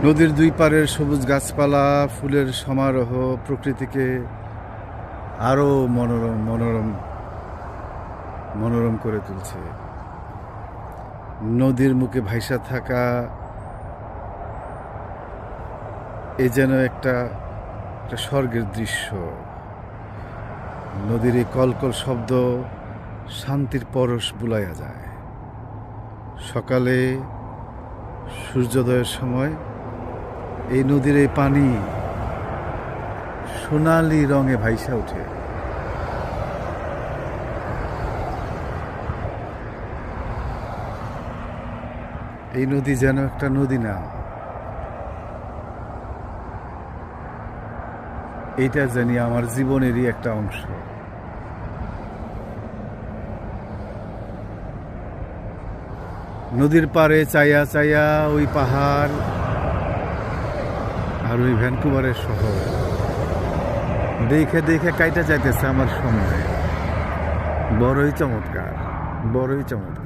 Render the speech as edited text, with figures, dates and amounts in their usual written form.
নদীর দুই পারের সবুজ গাছপালা, ফুলের সমারোহ প্রকৃতিকে আরো মনোরম মনোরম মনোরম করে তুলছে। নদীর মুখে ভাইসা থাকা এ যেন একটা স্বর্গের দৃশ্য। নদীর এই কলকল শব্দ শান্তির পরশ বুলাইয়া যায়। সকালে সূর্যোদয়ের সময় এই নদীর এই পানি সোনালি রঙে ভাইসা ওঠে। এই নদী যেন একটা নদী না, এইটা জানি আমার জীবনেরই একটা অংশ। নদীর পাড়ে চাইয়া চাইয়া ওই পাহাড় আর ওই ভ্যানকুভারের শহর দেখে দেখে কাইটা যাইতেছে আমার সময়। বড়ই চমৎকার, বড়ই চমৎকার।